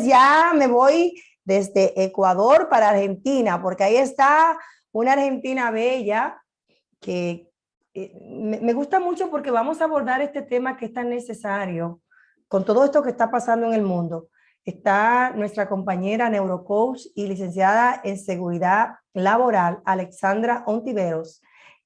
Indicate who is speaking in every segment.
Speaker 1: Ya me voy desde Ecuador para Argentina, porque ahí está una Argentina bella que me gusta mucho porque vamos a abordar este tema que es tan necesario con todo esto que está pasando en el mundo. Está nuestra compañera neurocoach y licenciada en seguridad laboral, Alexandra Ontiveros,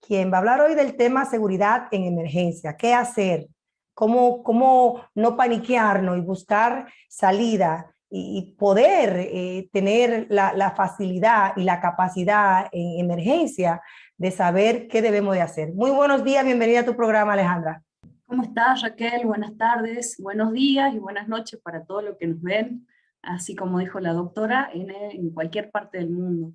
Speaker 1: quien va a hablar hoy del tema seguridad en emergencia. ¿Qué hacer? ¿Cómo no paniquearnos y buscar salida y poder tener la facilidad y la capacidad en emergencia de saber qué debemos de hacer? Muy buenos días, bienvenida a tu programa, Alejandra.
Speaker 2: ¿Cómo estás, Raquel? Buenas tardes, buenos días y buenas noches para todos los que nos ven, así como dijo la doctora, en cualquier parte del mundo.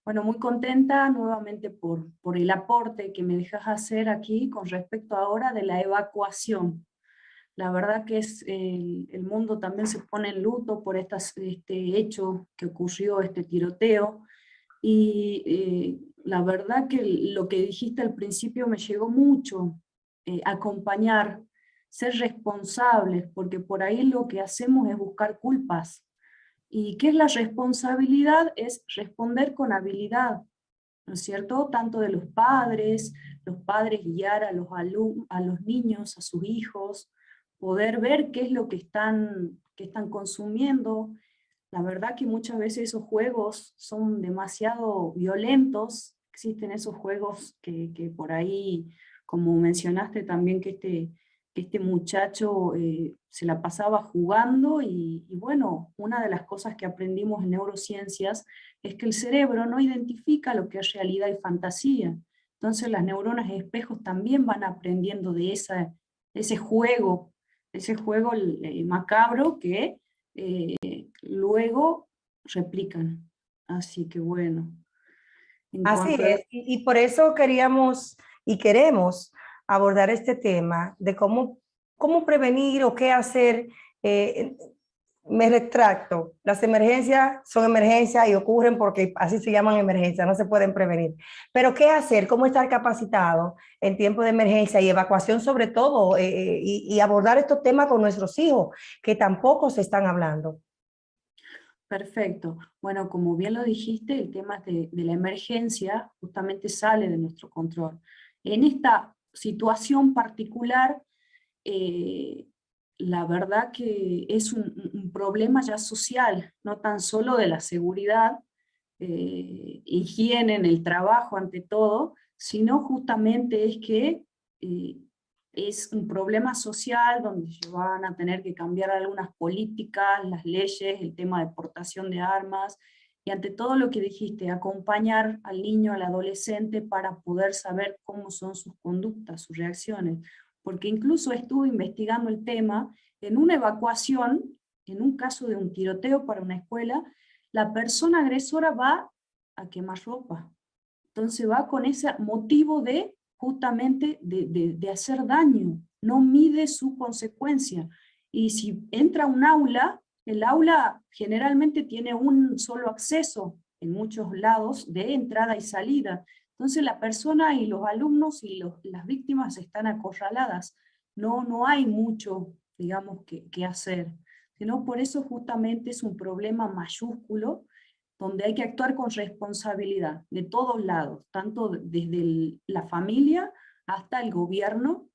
Speaker 2: Bueno, muy contenta nuevamente por el aporte que me dejas hacer aquí con respecto ahora de la evacuación. La verdad que el mundo también se pone en luto por este hecho que ocurrió, este tiroteo, y la verdad que lo que dijiste al principio me llegó mucho, acompañar, ser responsables, porque por ahí lo que hacemos es buscar culpas. ¿Y qué es la responsabilidad? Es responder con habilidad, ¿no es cierto? Tanto de los padres guiar a a los niños, a sus hijos, poder ver qué es lo que están consumiendo. La verdad que muchas veces esos juegos son demasiado violentos, existen esos juegos que por ahí, como mencionaste también, que este muchacho se la pasaba jugando y bueno, una de las cosas que aprendimos en neurociencias es que el cerebro no identifica lo que es realidad y fantasía. Entonces las neuronas espejos también van aprendiendo de ese juego macabro que luego replican. Así que bueno, en
Speaker 1: Así
Speaker 2: cuanto a...
Speaker 1: es, y por eso queríamos y queremos abordar este tema de cómo prevenir o qué hacer. eh, Me retracto, las emergencias son emergencias y ocurren porque así se llaman emergencias, no se pueden prevenir. Pero ¿qué hacer? ¿Cómo estar capacitado en tiempo de emergencia y evacuación sobre todo? Y abordar estos temas con nuestros hijos, que tampoco se están hablando.
Speaker 2: Perfecto. Bueno, como bien lo dijiste, el tema de la emergencia justamente sale de nuestro control. En esta situación particular, eh, la verdad que es un problema ya social, no tan solo de la seguridad, higiene en el trabajo ante todo, sino justamente es que eh, es un problema social donde se van a tener que cambiar algunas políticas, las leyes, el tema de portación de armas, y ante todo lo que dijiste, acompañar al niño, al adolescente para poder saber cómo son sus conductas, sus reacciones. Porque incluso estuve investigando el tema en una evacuación, en un caso de un tiroteo para una escuela, la persona agresora va a quemar ropa. Entonces va con ese motivo de justamente de hacer daño, no mide su consecuencia. Y si entra a un aula, el aula generalmente tiene un solo acceso en muchos lados de entrada y salida. Entonces la persona y los alumnos y las víctimas están acorraladas. No hay mucho, digamos, que hacer. Sino por eso justamente es un problema mayúsculo donde hay que actuar con responsabilidad de todos lados, tanto desde la familia hasta el gobierno,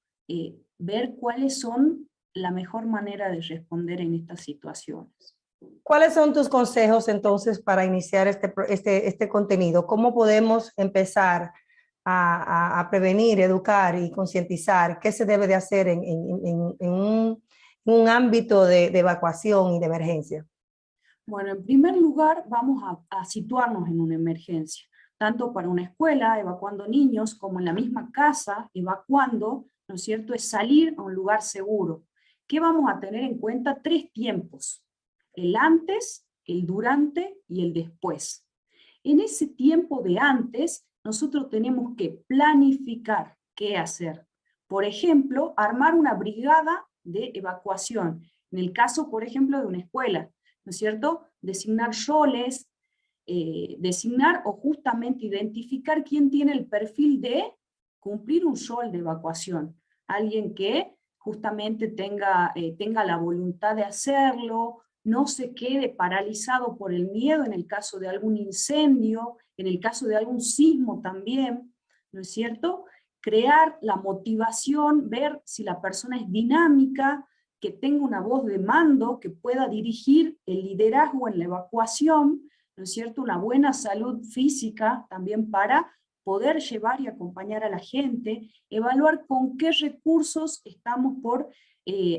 Speaker 2: ver cuáles son la mejor manera de responder en estas situaciones.
Speaker 1: ¿Cuáles son tus consejos entonces para iniciar este contenido? ¿Cómo podemos empezar a prevenir, educar y concientizar qué se debe de hacer en un ámbito de evacuación y de emergencia?
Speaker 2: Bueno, en primer lugar vamos a situarnos en una emergencia, tanto para una escuela, evacuando niños, como en la misma casa, evacuando, ¿no es cierto?, es salir a un lugar seguro. ¿Qué vamos a tener en cuenta? Tres tiempos: el antes, el durante y el después. En ese tiempo de antes, nosotros tenemos que planificar qué hacer. Por ejemplo, armar una brigada de evacuación. En el caso, por ejemplo, de una escuela, ¿no es cierto? Designar roles, designar o justamente identificar quién tiene el perfil de cumplir un rol de evacuación. Alguien que justamente tenga la voluntad de hacerlo, no se quede paralizado por el miedo en el caso de algún incendio, en el caso de algún sismo también, ¿no es cierto? Crear la motivación, ver si la persona es dinámica, que tenga una voz de mando, que pueda dirigir el liderazgo en la evacuación, ¿no es cierto? Una buena salud física también para poder llevar y acompañar a la gente, evaluar con qué recursos estamos por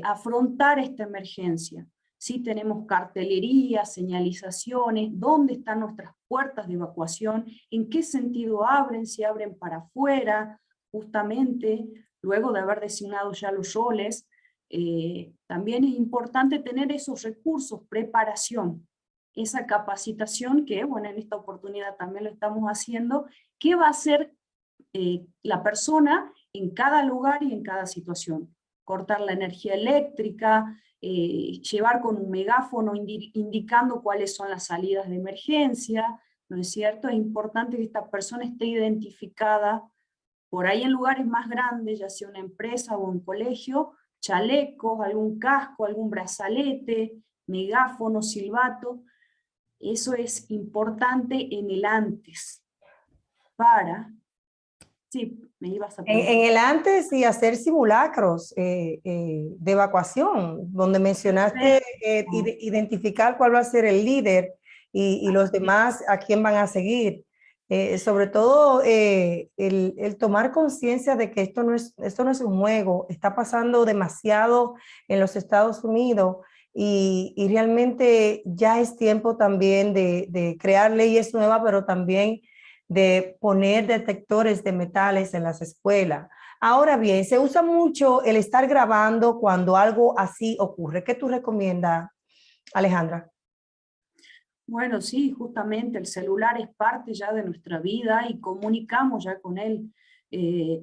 Speaker 2: afrontar esta emergencia. Si tenemos cartelería, señalizaciones, dónde están nuestras puertas de evacuación, en qué sentido abren, si abren para afuera, justamente, luego de haber designado ya los roles. También es importante tener esos recursos, preparación, esa capacitación que, bueno, en esta oportunidad también lo estamos haciendo, qué va a hacer la persona en cada lugar y en cada situación. Cortar la energía eléctrica, llevar con un megáfono indicando cuáles son las salidas de emergencia, ¿no es cierto? Es importante que esta persona esté identificada por ahí en lugares más grandes, ya sea una empresa o un colegio, chalecos, algún casco, algún brazalete, megáfono, silbato. Eso es importante en el antes, para... Sí, me ibas a preguntar.
Speaker 1: En el antes y hacer simulacros de evacuación, donde mencionaste
Speaker 2: Perfecto.
Speaker 1: identificar cuál va a ser el líder y los demás a quién van a seguir. Sobre todo el tomar conciencia de que esto no es un juego, está pasando demasiado en los Estados Unidos y realmente ya es tiempo también de crear leyes nuevas, pero también de poner detectores de metales en las escuelas. Ahora bien, se usa mucho el estar grabando cuando algo así ocurre. ¿Qué tú recomiendas, Alejandra?
Speaker 2: Bueno, sí, justamente el celular es parte ya de nuestra vida y comunicamos ya con él. Eh,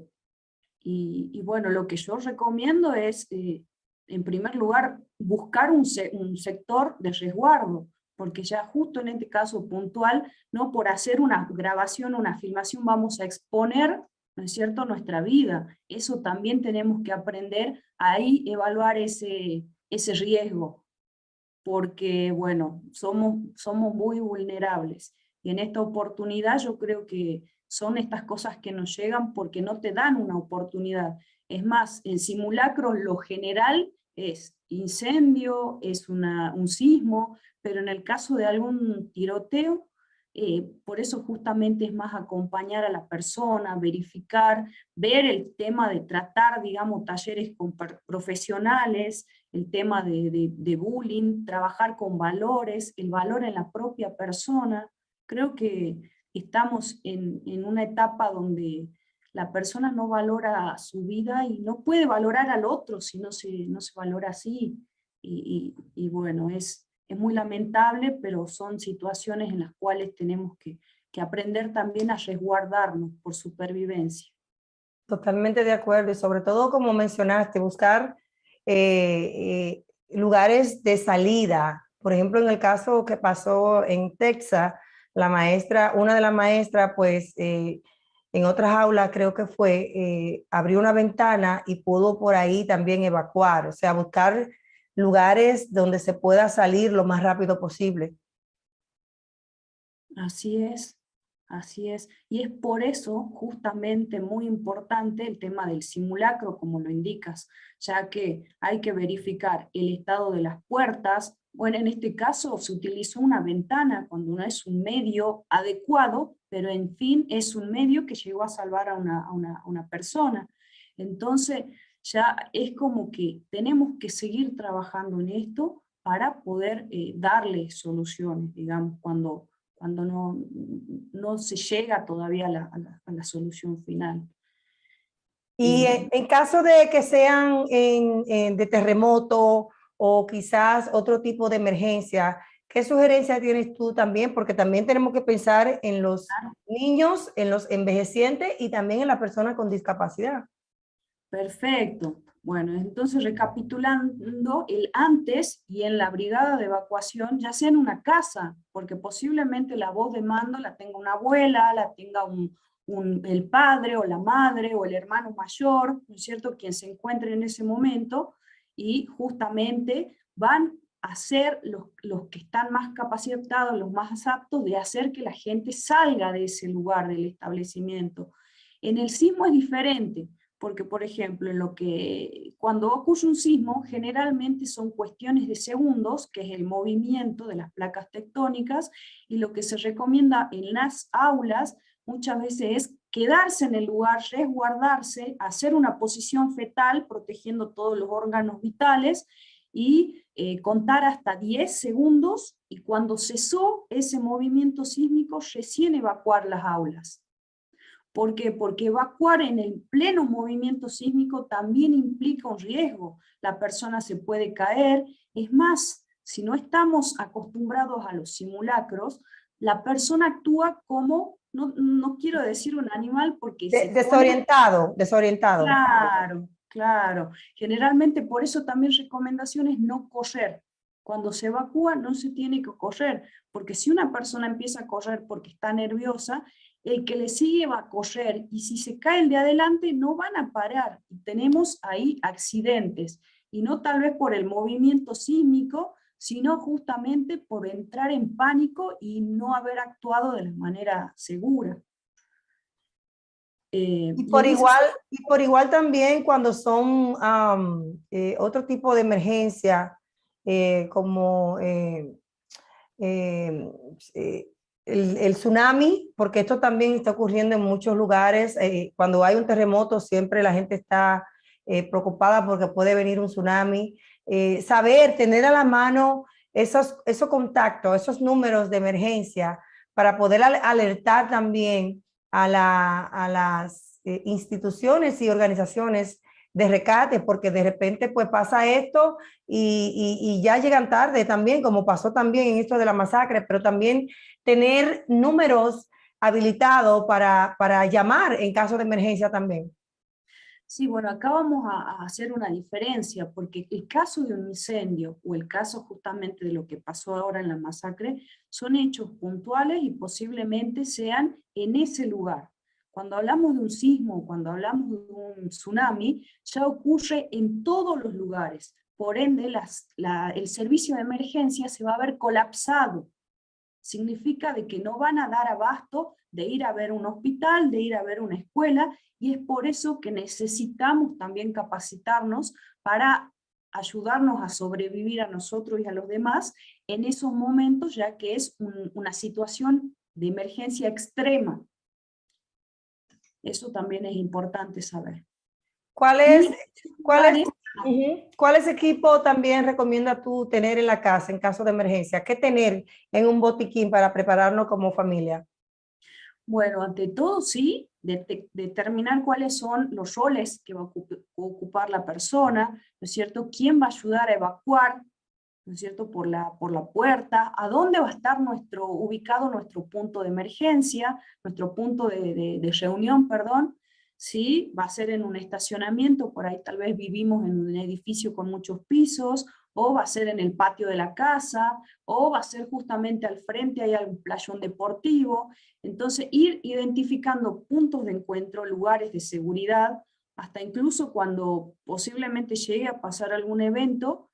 Speaker 2: y bueno, lo que yo recomiendo es, en primer lugar, buscar un sector de resguardo, porque ya justo en este caso puntual, no por hacer una grabación, una filmación, vamos a exponer, ¿no es cierto?, nuestra vida. Eso también tenemos que aprender ahí, evaluar ese riesgo, porque, bueno, somos muy vulnerables. Y en esta oportunidad yo creo que son estas cosas que nos llegan porque no te dan una oportunidad. Es más, en simulacros lo general es incendio, es un sismo, pero en el caso de algún tiroteo, por eso justamente es más acompañar a la persona, verificar, ver el tema de tratar, digamos, talleres con profesionales, el tema de bullying, trabajar con valores, el valor en la propia persona. Creo que estamos en una etapa donde la persona no valora su vida y no puede valorar al otro si no se valora así. Y bueno, es muy lamentable, pero son situaciones en las cuales tenemos que aprender también a resguardarnos por supervivencia.
Speaker 1: Totalmente de acuerdo y sobre todo como mencionaste, buscar lugares de salida. Por ejemplo, en el caso que pasó en Texas, la maestra, una de las maestras, pues en otras aulas creo que fue, abrió una ventana y pudo por ahí también evacuar, o sea, buscar lugares donde se pueda salir lo más rápido posible.
Speaker 2: Así es, así es. Y es por eso justamente muy importante el tema del simulacro, como lo indicas, ya que hay que verificar el estado de las puertas. Bueno, en este caso se utilizó una ventana cuando no es un medio adecuado, pero en fin es un medio que llegó a salvar a una persona. Entonces ya es como que tenemos que seguir trabajando en esto para poder darle soluciones, digamos, cuando no se llega todavía a la solución final.
Speaker 1: Y en caso de que sean de terremoto o quizás otro tipo de emergencia, ¿qué sugerencia tienes tú también? Porque también tenemos que pensar en los niños, en los envejecientes y también en las personas con discapacidad.
Speaker 2: Perfecto. Bueno, entonces recapitulando, el antes y en la brigada de evacuación, ya sea en una casa, porque posiblemente la voz de mando la tenga una abuela, la tenga el padre o la madre o el hermano mayor, ¿no es cierto?, quien se encuentre en ese momento, y justamente van hacer los que están más capacitados, los más aptos, de hacer que la gente salga de ese lugar, del establecimiento. En el sismo es diferente, porque por ejemplo, cuando ocurre un sismo, generalmente son cuestiones de segundos, que es el movimiento de las placas tectónicas, y lo que se recomienda en las aulas muchas veces es quedarse en el lugar, resguardarse, hacer una posición fetal, protegiendo todos los órganos vitales, y contar hasta 10 segundos, y cuando cesó ese movimiento sísmico, recién evacuar las aulas. ¿Por qué? Porque evacuar en el pleno movimiento sísmico también implica un riesgo. La persona se puede caer. Es más, si no estamos acostumbrados a los simulacros, la persona actúa como, no quiero decir un animal porque se pone...
Speaker 1: Desorientado.
Speaker 2: Claro, claro. Generalmente por eso también recomendaciones no correr. Cuando se evacúa no se tiene que correr, porque si una persona empieza a correr porque está nerviosa, el que le sigue va a correr, y si se cae el de adelante no van a parar. Y tenemos ahí accidentes, y no tal vez por el movimiento sísmico, sino justamente por entrar en pánico y no haber actuado de la manera segura.
Speaker 1: Y por igual también cuando son otro tipo de emergencia, como eh, eh, el tsunami, porque esto también está ocurriendo en muchos lugares. Cuando hay un terremoto siempre la gente está preocupada porque puede venir un tsunami. Saber, tener a la mano esos contactos, esos números de emergencia para poder alertar también a las instituciones y organizaciones de rescate, porque de repente pues pasa esto y ya llegan tarde también, como pasó también en esto de la masacre, pero también tener números habilitados para llamar en caso de emergencia también.
Speaker 2: Sí, bueno, acá vamos a hacer una diferencia, porque el caso de un incendio o el caso justamente de lo que pasó ahora en la masacre son hechos puntuales y posiblemente sean en ese lugar. Cuando hablamos de un sismo, cuando hablamos de un tsunami, ya ocurre en todos los lugares. Por ende, el servicio de emergencia se va a ver colapsado. Significa de que no van a dar abasto de ir a ver un hospital, de ir a ver una escuela, y es por eso que necesitamos también capacitarnos para ayudarnos a sobrevivir a nosotros y a los demás en esos momentos, ya que es una situación de emergencia extrema. Eso también es importante saber.
Speaker 1: ¿Cuál es,
Speaker 2: Lugares,
Speaker 1: cuál es equipo también recomienda tú tener en la casa en caso de emergencia? ¿Qué tener en un botiquín para prepararnos como familia?
Speaker 2: bueno, ante todo sí, determinar cuáles son los roles que va a ocupar la persona, ¿no es cierto? ¿Quién va a ayudar a evacuar, ¿no es cierto? Por la puerta, a dónde va a estar ubicado nuestro punto de emergencia, nuestro punto de reunión, perdón. Sí, va a ser en un estacionamiento, por ahí tal vez vivimos en un edificio con muchos pisos, o va a ser en el patio de la casa, o va a ser justamente al frente, hay algún playón deportivo. Entonces, ir identificando puntos de encuentro, lugares de seguridad, hasta incluso cuando posiblemente llegue a pasar algún evento,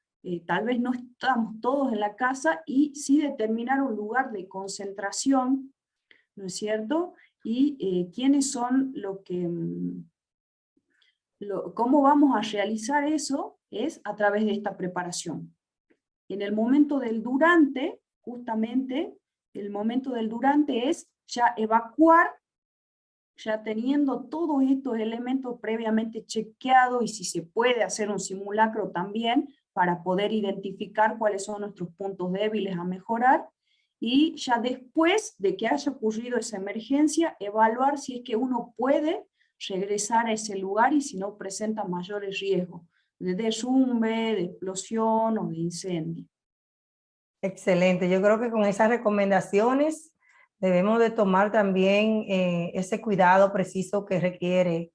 Speaker 2: tal vez no estamos todos en la casa, y sí determinar un lugar de concentración, ¿no es cierto? Y quiénes son cómo vamos a realizar eso es a través de esta preparación. En el momento del durante, justamente, el momento del durante es ya evacuar, ya teniendo todos estos elementos previamente chequeados, y si se puede hacer un simulacro también, para poder identificar cuáles son nuestros puntos débiles a mejorar, y ya después de que haya ocurrido esa emergencia, evaluar si es que uno puede regresar a ese lugar y si no presenta mayores riesgos de derrumbe, de explosión o de incendio.
Speaker 1: Excelente. Yo creo que con esas recomendaciones debemos de tomar también ese cuidado preciso que requiere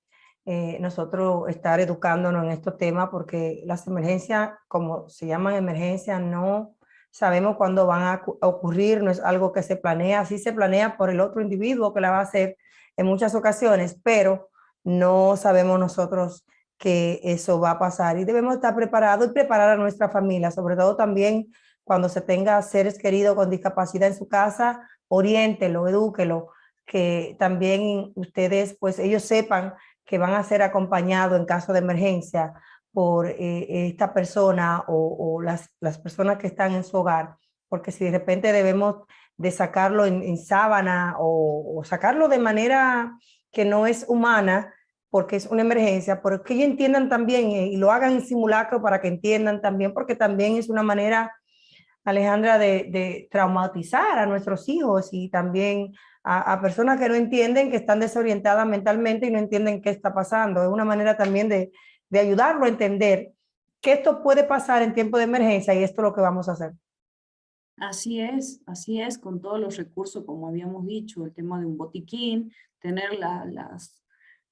Speaker 1: nosotros estar educándonos en estos temas, porque las emergencias, como se llaman emergencias, no sabemos cuándo van a ocurrir, no es algo que se planea, sí se planea por el otro individuo que la va a hacer en muchas ocasiones, pero no sabemos nosotros que eso va a pasar, y debemos estar preparados y preparar a nuestra familia, sobre todo también cuando se tenga seres queridos con discapacidad en su casa, oriéntelo, edúquelo, que también ustedes, pues ellos sepan que van a ser acompañados en caso de emergencia por esta persona o las personas que están en su hogar, porque si de repente debemos de sacarlo en sábana o sacarlo de manera que no es humana, porque es una emergencia, pero que ellos entiendan también y lo hagan en simulacro para que entiendan también, porque también es una manera, Alejandra, de traumatizar a nuestros hijos y también a personas que no entienden, que están desorientadas mentalmente y no entienden qué está pasando. Es una manera también de ayudarlo a entender que esto puede pasar en tiempo de emergencia y esto es lo que vamos a hacer.
Speaker 2: Así es, con todos los recursos, como habíamos dicho, el tema de un botiquín, tener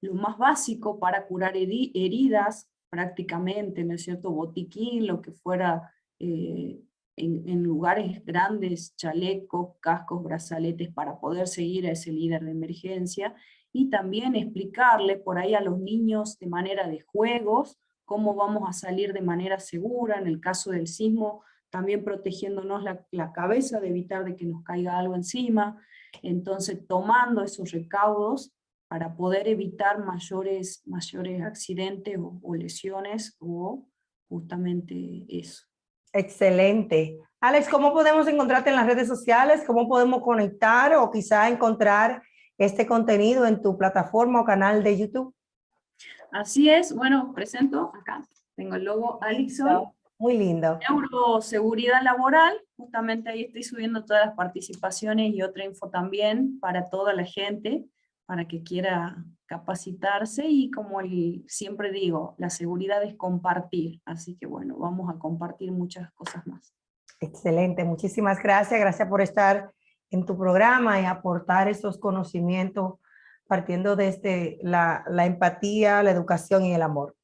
Speaker 2: lo más básico para curar heridas, prácticamente, ¿no es cierto? Botiquín, lo que fuera en lugares grandes, chalecos, cascos, brazaletes, para poder seguir a ese líder de emergencia, y también explicarle por ahí a los niños de manera de juegos, cómo vamos a salir de manera segura en el caso del sismo, también protegiéndonos la cabeza de evitar de que nos caiga algo encima, entonces tomando esos recaudos para poder evitar mayores accidentes o lesiones o justamente eso.
Speaker 1: Excelente. Alex, ¿cómo podemos encontrarte en las redes sociales? ¿Cómo podemos conectar o quizá encontrar este contenido en tu plataforma o canal de YouTube?
Speaker 2: Así es, bueno, presento acá, tengo el logo Alixol.
Speaker 1: Muy lindo.
Speaker 2: Neuroseguridad laboral, justamente ahí estoy subiendo todas las participaciones y otra info también para toda la gente, para que quiera capacitarse, y como siempre digo, la seguridad es compartir, así que bueno, vamos a compartir muchas cosas más.
Speaker 1: Excelente, muchísimas gracias. Gracias por estar en tu programa y aportar esos conocimientos partiendo desde la empatía, la educación y el amor.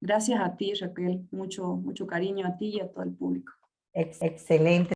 Speaker 2: Gracias a ti, Raquel, mucho cariño a ti y a todo el público.
Speaker 1: Excelente.